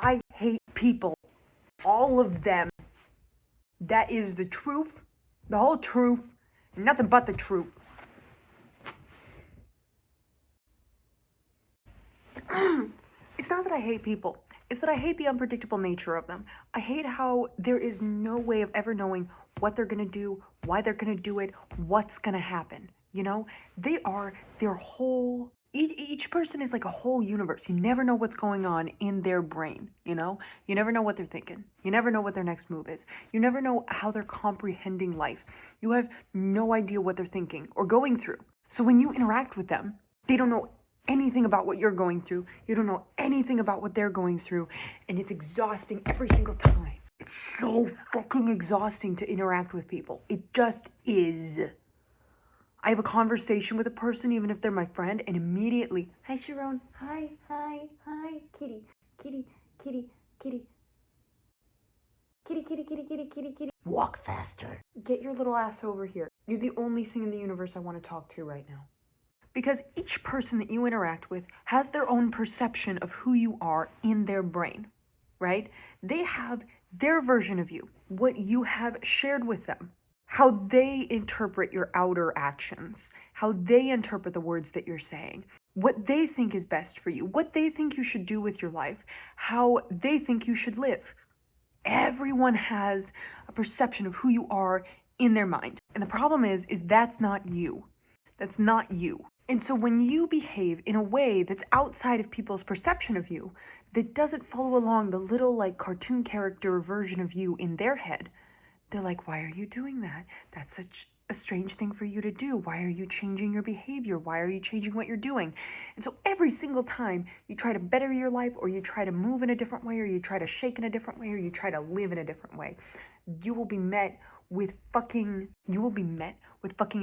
I hate people. All of them. That is the truth, the whole truth, and nothing but the truth. It's not that I hate people. It's that I hate the unpredictable nature of them. I hate how there is no way of ever knowing what they're gonna do, why they're gonna do it, what's gonna happen. You know, they are their whole, each person is like a whole universe. You never know what's going on in their brain, you know? You never know what they're thinking. You never know what their next move is. You never know how they're comprehending life. You have no idea what they're thinking or going through. So when you interact with them, they don't know anything about what you're going through. You don't know anything about what they're going through. And it's exhausting every single time. It's so fucking exhausting to interact with people. It just is. I have a conversation with a person, even if they're my friend, and immediately, hi Sharon, hi, kitty, kitty, kitty, kitty, kitty, kitty, kitty, kitty, kitty, kitty. Walk faster. Get your little ass over here. You're the only thing in the universe I want to talk to right now. Because each person that you interact with has their own perception of who you are in their brain, right? They have their version of you, what you have shared with them, how they interpret your outer actions, how they interpret the words that you're saying, what they think is best for you, what they think you should do with your life, how they think you should live. Everyone has a perception of who you are in their mind. And the problem is that's not you. That's not you. And so when you behave in a way that's outside of people's perception of you, that doesn't follow along the little like cartoon character version of you in their head, they're like, why are you doing that? That's such a strange thing for you to do. Why are you changing your behavior? Why are you changing what you're doing? And so every single time you try to better your life, or you try to move in a different way, or you try to shake in a different way, or you try to live in a different way, you will be met with fucking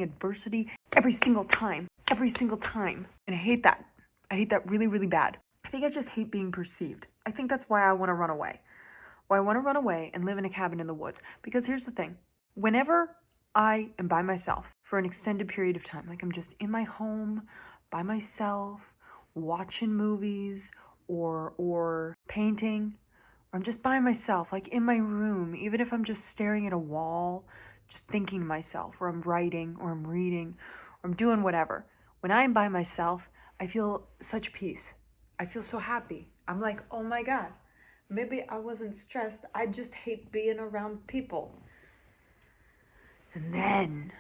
adversity every single time. Every single time. And I hate that. I hate that really, really bad. I think I just hate being perceived. I think that's why I want to run away. Why I want to run away and live in a cabin in the woods. Because here's the thing. Whenever I am by myself for an extended period of time, like I'm just in my home, by myself, watching movies, or painting, or I'm just by myself, like in my room, even if I'm just staring at a wall, just thinking to myself, or I'm writing, or I'm reading, or I'm doing whatever. When I'm by myself, I feel such peace. I feel so happy. I'm like, oh my God, maybe I wasn't stressed. I just hate being around people. And then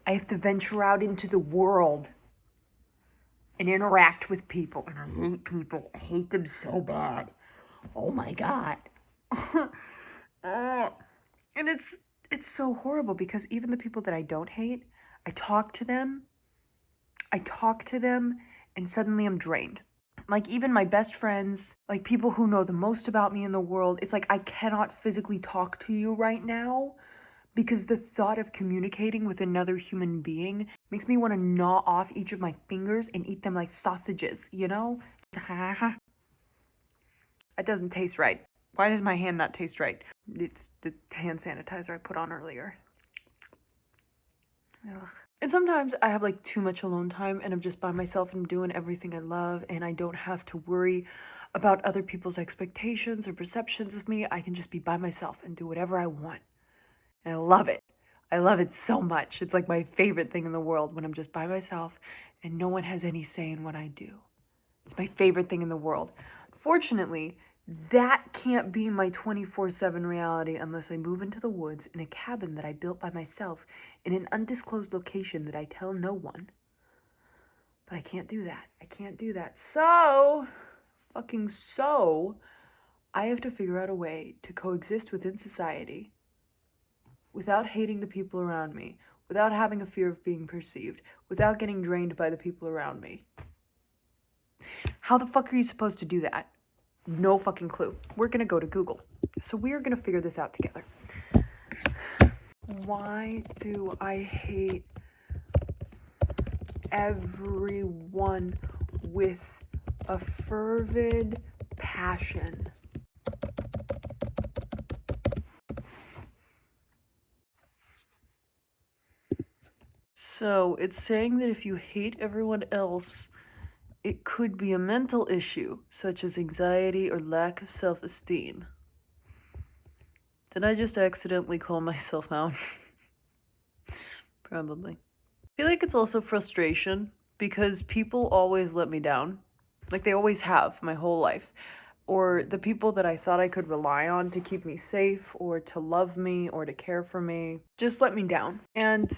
I have to venture out into the world and interact with people. And I hate people. I hate them so bad. Oh my God. And it's so horrible because even the people that I don't hate, I talk to them and suddenly I'm drained. Like even my best friends, like people who know the most about me in the world, it's like I cannot physically talk to you right now because the thought of communicating with another human being makes me want to gnaw off each of my fingers and eat them like sausages, you know? That doesn't taste right. Why does my hand not taste right? It's the hand sanitizer I put on earlier. Ugh. And sometimes I have like too much alone time and I'm just by myself and I'm doing everything I love and I don't have to worry about other people's expectations or perceptions of me. I can just be by myself and do whatever I want. And I love it. I love it so much. It's like my favorite thing in the world when I'm just by myself and no one has any say in what I do. It's my favorite thing in the world. Fortunately, that can't be my 24/7 reality unless I move into the woods in a cabin that I built by myself in an undisclosed location that I tell no one. But I can't do that. I can't do that. So, I have to figure out a way to coexist within society without hating the people around me, without having a fear of being perceived, without getting drained by the people around me. How the fuck are you supposed to do that? No fucking clue. We're gonna go to Google. So we're gonna figure this out together. Why do I hate everyone with a fervid passion? So it's saying that if you hate everyone else, it could be a mental issue, such as anxiety or lack of self-esteem. Did I just accidentally call myself out? Probably. I feel like it's also frustration because people always let me down. Like they always have my whole life. Or the people that I thought I could rely on to keep me safe or to love me or to care for me just let me down. And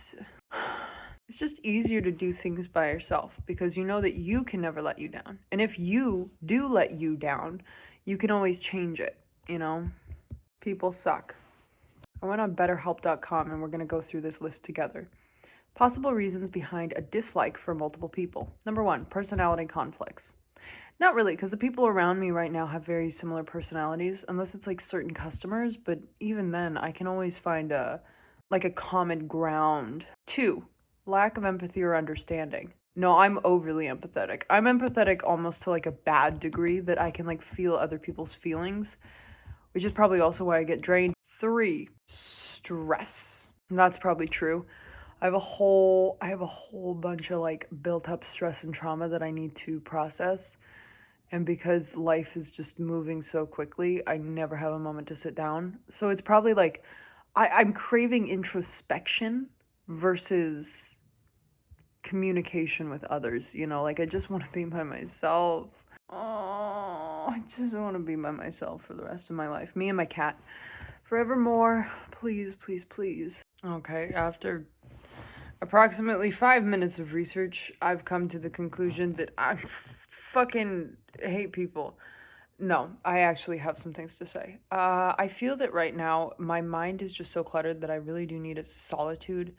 it's just easier to do things by yourself because you know that you can never let you down. And if you do let you down, you can always change it, you know? People suck. I went on betterhelp.com and we're going to go through this list together. Possible reasons behind a dislike for multiple people. Number 1, personality conflicts. Not really, because the people around me right now have very similar personalities, unless it's like certain customers, but even then, I can always find a common ground. 2, lack of empathy or understanding. No, I'm overly empathetic. I'm empathetic almost to like a bad degree that I can like feel other people's feelings, which is probably also why I get drained. 3, stress. That's probably true. I have a whole bunch of like built up stress and trauma that I need to process. And because life is just moving so quickly, I never have a moment to sit down. So it's probably like I'm craving introspection versus communication with others, you know? Like I just want to be by myself. Oh, I just want to be by myself for the rest of my life. Me and my cat. Forevermore. Please, please, please. Okay, after approximately 5 minutes of research, I've come to the conclusion that I fucking hate people. No, I actually have some things to say. I feel that right now my mind is just so cluttered that I really do need a solitude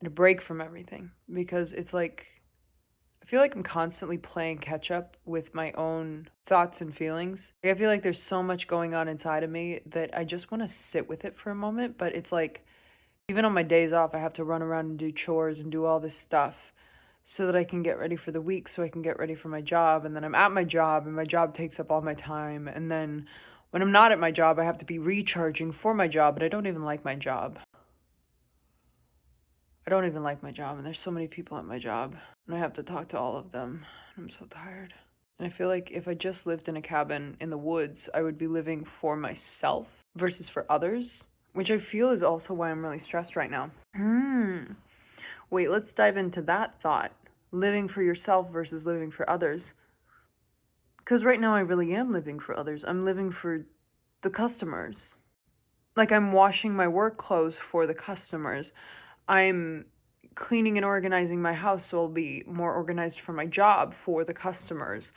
and a break from everything because it's like I feel like I'm constantly playing catch up with my own thoughts and feelings. I feel like there's so much going on inside of me that I just want to sit with it for a moment, but it's like even on my days off, I have to run around and do chores and do all this stuff so that I can get ready for the week, so I can get ready for my job. And then I'm at my job and my job takes up all my time. And then when I'm not at my job, I have to be recharging for my job, but I don't even like my job. I don't even like my job. And there's so many people at my job and I have to talk to all of them. I'm so tired. And I feel like if I just lived in a cabin in the woods, I would be living for myself versus for others, which I feel is also why I'm really stressed right now. Wait, let's dive into that thought. Living for yourself versus living for others. Because right now I really am living for others. I'm living for the customers. Like I'm washing my work clothes for the customers. I'm cleaning and organizing my house so I'll be more organized for my job for the customers.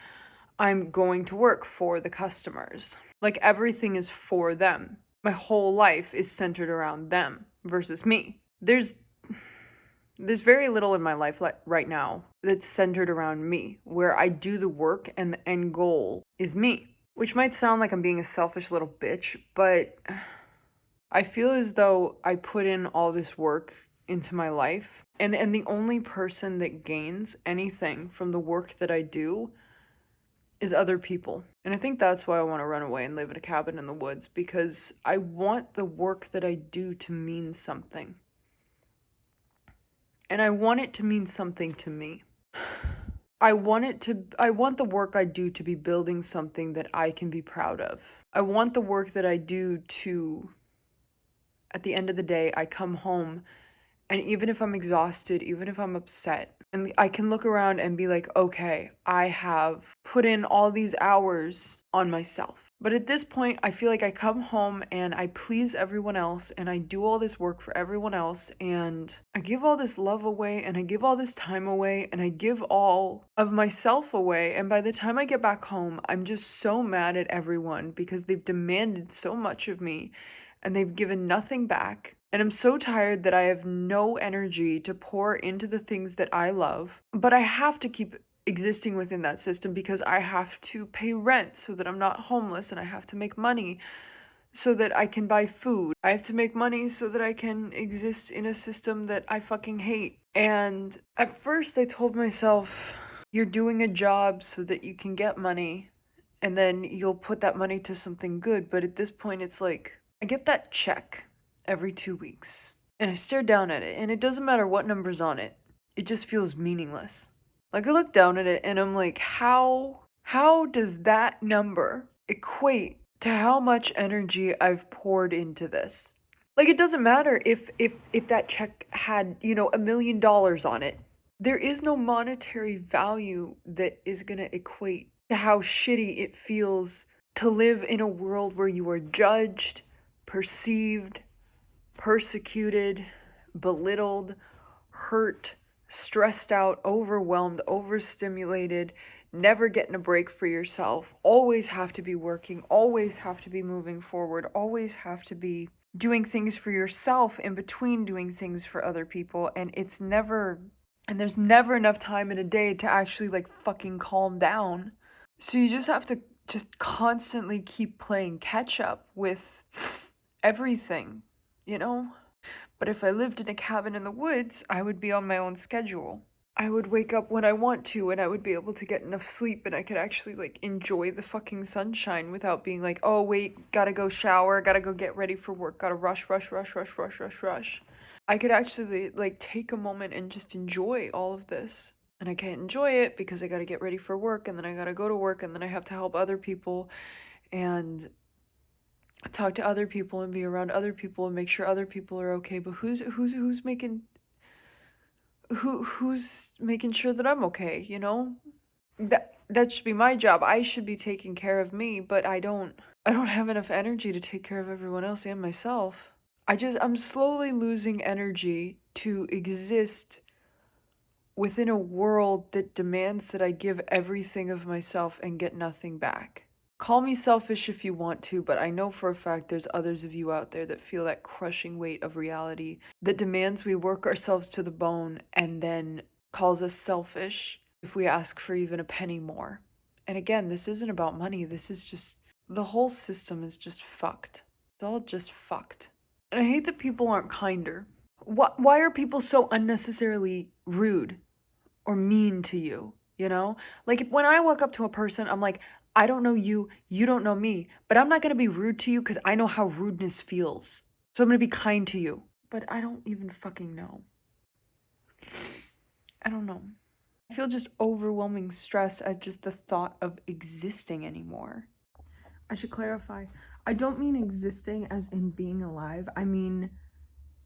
I'm going to work for the customers. Like everything is for them. My whole life is centered around them versus me. There's very little in my life right now that's centered around me, where I do the work and the end goal is me. Which might sound like I'm being a selfish little bitch, but I feel as though I put in all this work into my life, and the only person that gains anything from the work that I do is other people. And I think that's why I want to run away and live in a cabin in the woods, because I want the work that I do to mean something. And I want it to mean something to me. I want the work I do to be building something that I can be proud of. I want the work that I do to, at the end of the day, I come home and even if I'm exhausted, even if I'm upset, and I can look around and be like, okay, I have put in all these hours on myself. But at this point, I feel like I come home and I please everyone else and I do all this work for everyone else and I give all this love away and I give all this time away and I give all of myself away. And by the time I get back home, I'm just so mad at everyone because they've demanded so much of me and they've given nothing back. And I'm so tired that I have no energy to pour into the things that I love. But I have to keep existing within that system because I have to pay rent so that I'm not homeless, and I have to make money so that I can buy food. I have to make money so that I can exist in a system that I fucking hate. And at first I told myself, you're doing a job so that you can get money and then you'll put that money to something good. But at this point it's like, I get that check every 2 weeks and I stare down at it and it doesn't matter what number's on it. It just feels meaningless. Like, I look down at it and I'm like, how does that number equate to how much energy I've poured into this? Like, it doesn't matter if that check had, $1 million on it. There is no monetary value that is gonna equate to how shitty it feels to live in a world where you are judged, perceived, persecuted, belittled, hurt, stressed out, overwhelmed, overstimulated, never getting a break for yourself, always have to be working, always have to be moving forward, always have to be doing things for yourself in between doing things for other people. And there's never enough time in a day to actually like fucking calm down. So you just have to just constantly keep playing catch up with everything, you know? But if I lived in a cabin in the woods, I would be on my own schedule. I would wake up when I want to and I would be able to get enough sleep and I could actually like enjoy the fucking sunshine without being like, oh wait, gotta go shower, gotta go get ready for work, gotta rush, rush, rush, rush, rush, rush, rush. I could actually like take a moment and just enjoy all of this. And I can't enjoy it because I gotta get ready for work and then I gotta go to work and then I have to help other people and talk to other people and be around other people and make sure other people are okay. But who's making sure that I'm okay, you know? That should be my job. I should be taking care of me, but I don't have enough energy to take care of everyone else and myself. I'm slowly losing energy to exist within a world that demands that I give everything of myself and get nothing back. Call me selfish if you want to, but I know for a fact there's others of you out there that feel that crushing weight of reality that demands we work ourselves to the bone and then calls us selfish if we ask for even a penny more. And again, this isn't about money. This is just, the whole system is just fucked. It's all just fucked. And I hate that people aren't kinder. Why are people so unnecessarily rude or mean to you? You know? Like, when I walk up to a person, I'm like, I don't know you, you don't know me, but I'm not gonna be rude to you because I know how rudeness feels. So I'm gonna be kind to you. But I don't even fucking know. I don't know. I feel just overwhelming stress at just the thought of existing anymore. I should clarify. I don't mean existing as in being alive. I mean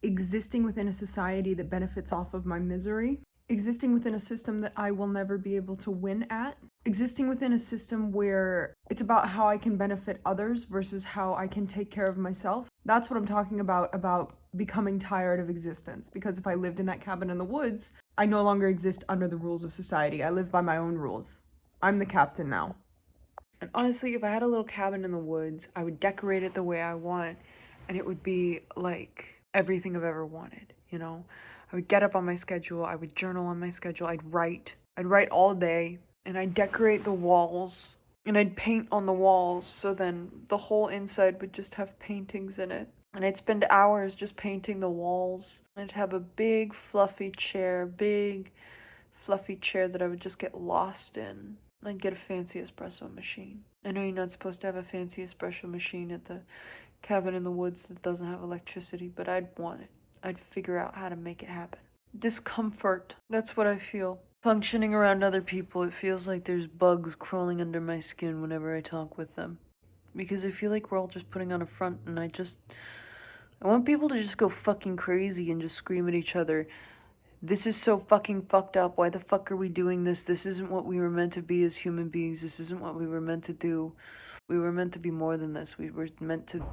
existing within a society that benefits off of my misery. Existing within a system that I will never be able to win at. Existing within a system where it's about how I can benefit others versus how I can take care of myself. That's what I'm talking about becoming tired of existence. Because if I lived in that cabin in the woods, I no longer exist under the rules of society. I live by my own rules. I'm the captain now. And honestly, if I had a little cabin in the woods, I would decorate it the way I want, and it would be like everything I've ever wanted, you know? I would get up on my schedule, I would journal on my schedule, I'd write. I'd write all day, and I'd decorate the walls, and I'd paint on the walls, so then the whole inside would just have paintings in it. And I'd spend hours just painting the walls. I'd have a big big fluffy chair that I would just get lost in. I'd get a fancy espresso machine. I know you're not supposed to have a fancy espresso machine at the cabin in the woods that doesn't have electricity, but I'd want it. I'd figure out how to make it happen. Discomfort. That's what I feel. Functioning around other people, it feels like there's bugs crawling under my skin whenever I talk with them. Because I feel like we're all just putting on a front, and I want people to just go fucking crazy and just scream at each other. This is so fucking fucked up. Why the fuck are we doing this? This isn't what we were meant to be as human beings. This isn't what we were meant to do. We were meant to be more than this. We were meant to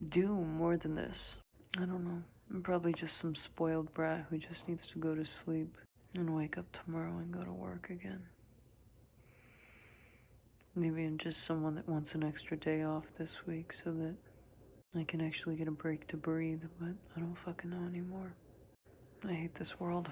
do more than this. I don't know. I'm probably just some spoiled brat who just needs to go to sleep and wake up tomorrow and go to work again. Maybe I'm just someone that wants an extra day off this week so that I can actually get a break to breathe, but I don't fucking know anymore. I hate this world.